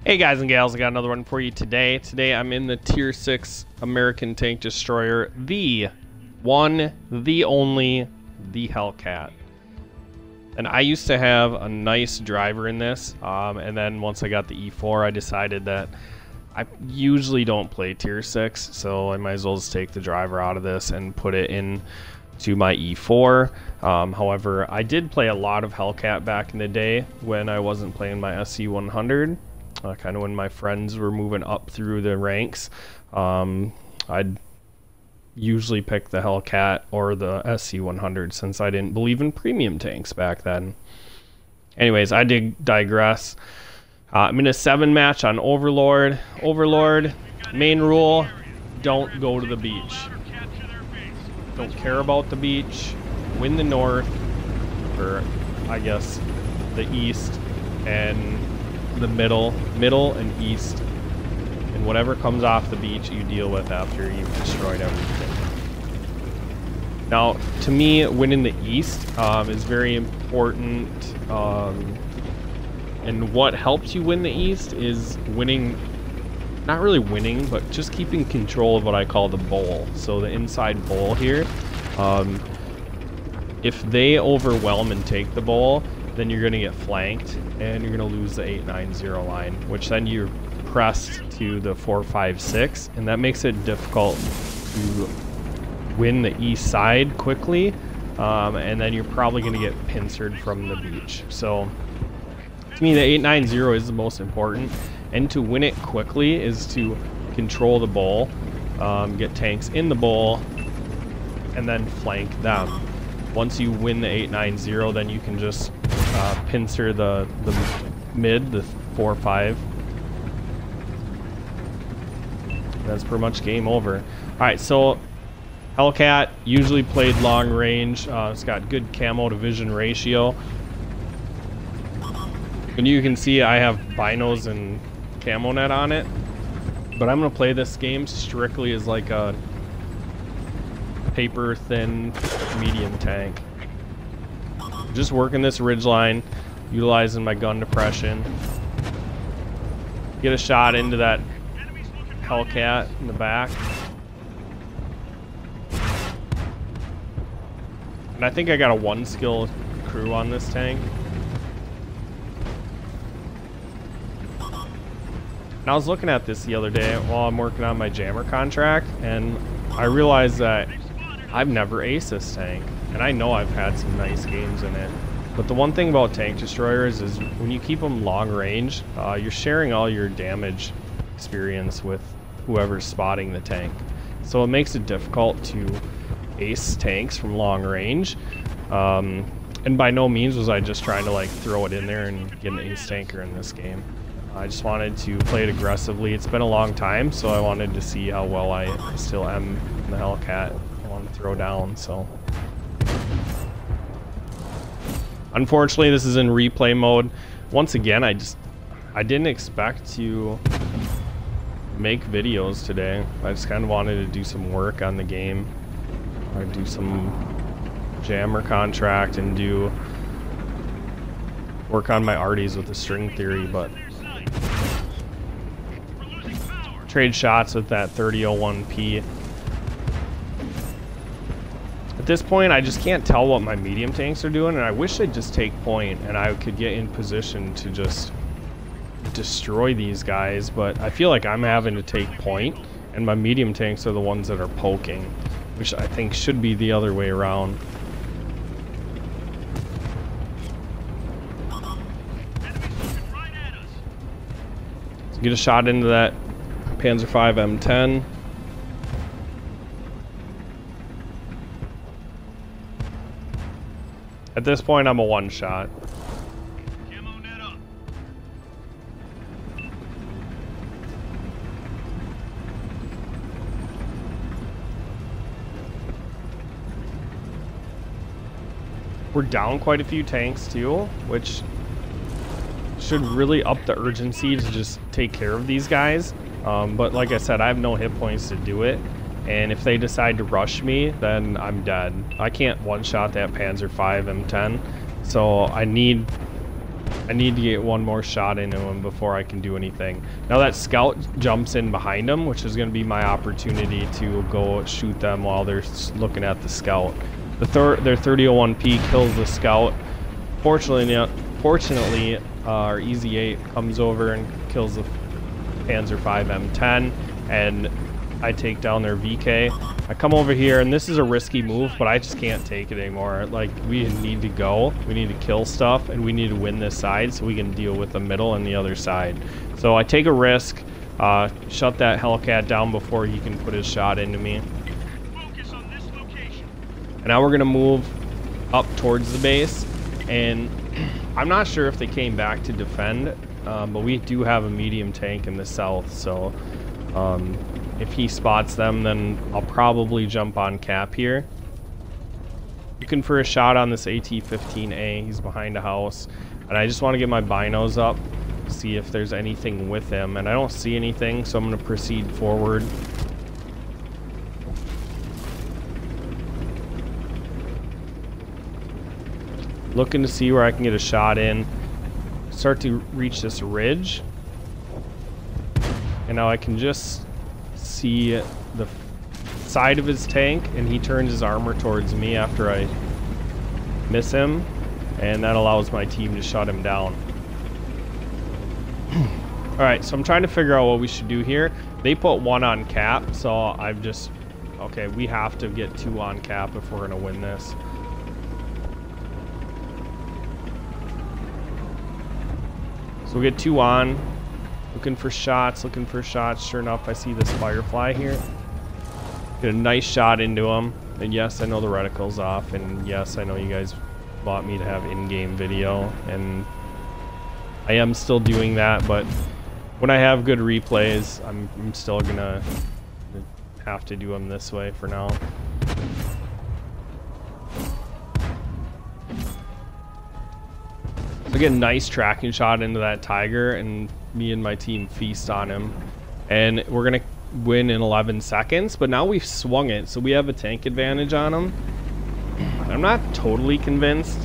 Hey guys and gals, I got another one for you today. Today I'm in the Tier 6 American Tank Destroyer, the one, the only, the Hellcat. And I used to have a nice driver in this, and then once I got the E4, I decided that I usually don't play Tier 6, so I might as well just take the driver out of this and put it in to my E4. However, I did play a lot of Hellcat back in the day when I wasn't playing my SC100. Kind of when my friends were moving up through the ranks. I'd usually pick the Hellcat or the SC100 since I didn't believe in premium tanks back then. Anyways, I did digress. I'm in a 7 match on Overlord. Overlord, main rule, don't go to the beach. Don't care about the beach. Win the north, or I guess the east, and the middle and east, and whatever comes off the beach you deal with after you've destroyed everything. Now, to me, winning the east is very important, and what helps you win the east is winning, not really winning, but just keeping control of what I call the bowl. So the inside bowl here, if they overwhelm and take the bowl, then you're going to get flanked and you're going to lose the 890 line, which then you're pressed to the 456, and that makes it difficult to win the east side quickly, and then you're probably going to get pincered from the beach. So to me, the 890 is the most important, and to win it quickly is to control the bowl, get tanks in the bowl, and then flank them. Once you win the 890, then you can just pincer the mid, the 4-5. That's pretty much game over. Alright, so Hellcat usually played long range. It's got good camo to vision ratio. And you can see I have binos and camo net on it. But I'm going to play this game strictly as like a paper thin medium tank. Just working this ridge line, utilizing my gun depression. Get a shot into that Hellcat in the back. And I think I got a 1-skill crew on this tank. And I was looking at this the other day while I'm working on my jammer contract, and I realized that I've never aced this tank. And I know I've had some nice games in it. But the one thing about tank destroyers is when you keep them long range, you're sharing all your damage experience with whoever's spotting the tank. So it makes it difficult to ace tanks from long range. And by no means was I just trying to like throw it in there and get an ace tanker in this game. I just wanted to play it aggressively. It's been a long time, so I wanted to see how well I still am in the Hellcat. I want to throw down, so. Unfortunately, this is in replay mode. Once again, I didn't expect to make videos today. I just kind of wanted to do some work on the game. Or do some jammer contract and do work on my arties with the string theory, but trade shots with that 3001P. At this point, I just can't tell what my medium tanks are doing, and I wish they'd just take point and I could get in position to just destroy these guys, but I feel like I'm having to take point, and my medium tanks are the ones that are poking, which I think should be the other way around. So get a shot into that Panzer V M10. At this point, I'm a one-shot. We're down quite a few tanks too, which should really up the urgency to just take care of these guys. But like I said, I have no hit points to do it. And if they decide to rush me, then I'm dead. I can't one-shot that Panzer V M10. So I need I need to get one more shot into him before I can do anything. Now that scout jumps in behind him, which is going to be my opportunity to go shoot them while they're looking at the scout. Their 3001P kills the scout. Fortunately, our Easy 8 comes over and kills the Panzer V M10, and I take down their VK. I come over here, and this is a risky move, but I just can't take it anymore. Like, we need to go. We need to kill stuff, and we need to win this side so we can deal with the middle and the other side. So I take a risk, shut that Hellcat down before he can put his shot into me. Focus on this location. And now we're going to move up towards the base, and I'm not sure if they came back to defend, but we do have a medium tank in the south, so if he spots them, then I'll probably jump on cap here. Looking for a shot on this AT-15A. He's behind a house, and I just want to get my binos up, see if there's anything with him, and I don't see anything, so I'm going to proceed forward. Looking to see where I can get a shot in. Start to reach this ridge, and now I can just see the side of his tank, and he turns his armor towards me after I miss him, and that allows my team to shut him down. Alright, so I'm trying to figure out what we should do here. They put 1 on cap, so I've just... Okay, we have to get 2 on cap if we're going to win this. So we get 2 on. Looking for shots. Sure enough, I see this Firefly here. Get a nice shot into him. And yes, I know the reticle's off. And yes, I know you guys want me to have in-game video. And I am still doing that. But when I have good replays, I'm still going to have to do them this way for now. So get a nice tracking shot into that Tiger, and me and my team feast on him. And we're going to win in 11 seconds, but now we've swung it, so we have a tank advantage on him. I'm not totally convinced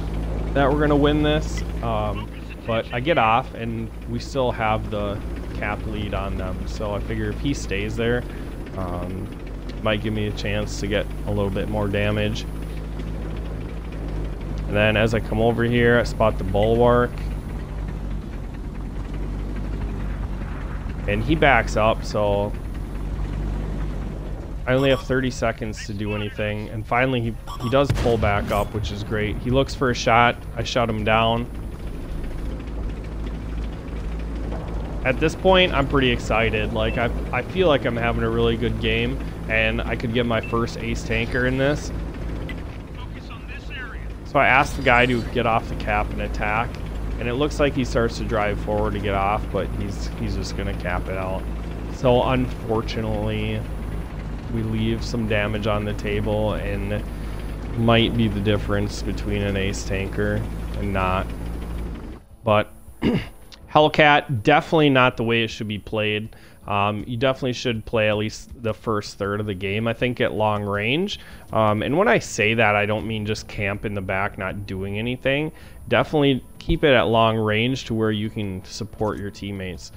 that we're going to win this, but I get off, and we still have the cap lead on them. So I figure if he stays there, might give me a chance to get a little bit more damage. And then as I come over here, I spot the bulwark. And he backs up, so I only have 30 seconds to do anything. And finally, he does pull back up, which is great. He looks for a shot. I shut him down. At this point, I'm pretty excited. Like, I feel like I'm having a really good game, and I could get my first ace tanker in this. So I asked the guy to get off the cap and attack, and it looks like he starts to drive forward to get off, but he's just gonna cap it out. So unfortunately, we leave some damage on the table, and might be the difference between an ace tanker and not. But Hellcat, definitely not the way it should be played. You definitely should play at least the first third of the game, I think, at long range. And when I say that, I don't mean just camp in the back, not doing anything. Definitely keep it at long range to where you can support your teammates.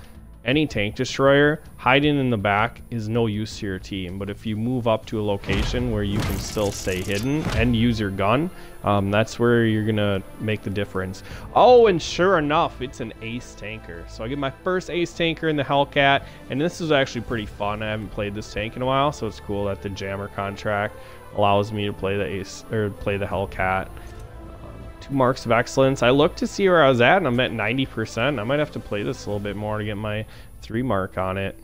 Any tank destroyer, hiding in the back is no use to your team. But if you move up to a location where you can still stay hidden and use your gun, that's where you're going to make the difference. Oh, and sure enough, it's an ace tanker. So I get my first ace tanker in the Hellcat, and this is actually pretty fun. I haven't played this tank in a while, so it's cool that the jammer contract allows me to play the ace, or play the Hellcat. 2 marks of excellence. I looked to see where I was at, and I'm at 90%. I might have to play this a little bit more to get my 3 mark on it.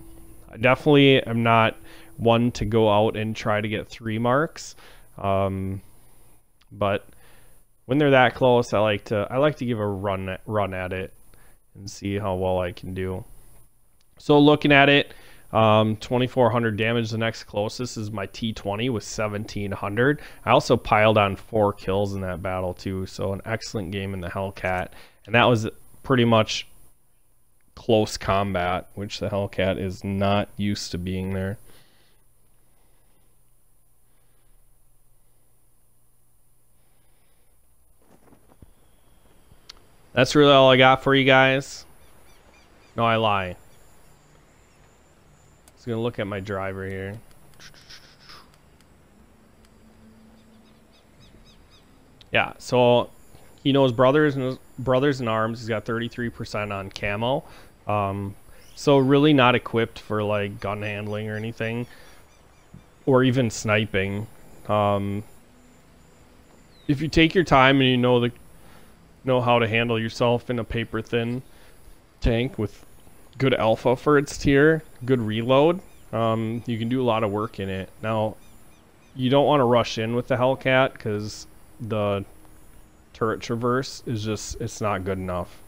I definitely am not one to go out and try to get 3 marks, but when they're that close, I like to give a run at it and see how well I can do. So looking at it, 2,400 damage. The next closest is my T20 with 1,700. I also piled on 4 kills in that battle too, so an excellent game in the Hellcat. And that was pretty much close combat, which the Hellcat is not used to being there. That's really all I got for you guys. No, I lie. Just gonna look at my driver here. Yeah, so he knows brothers in arms. He's got 33% on camo. So really not equipped for like gun handling or anything, or even sniping. If you take your time and you know how to handle yourself in a paper thin tank with good alpha for its tier, good reload, you can do a lot of work in it. Now, you don't want to rush in with the Hellcat because the turret traverse is it's not good enough.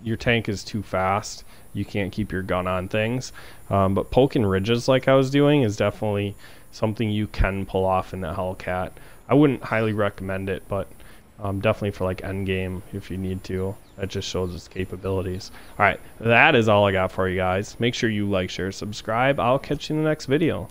Your tank is too fast. You can't keep your gun on things. But poking ridges like I was doing is definitely something you can pull off in the Hellcat. I wouldn't highly recommend it, but definitely for like end game if you need to. That just shows its capabilities. All right, that is all I got for you guys. Make sure you like, share, subscribe. I'll catch you in the next video.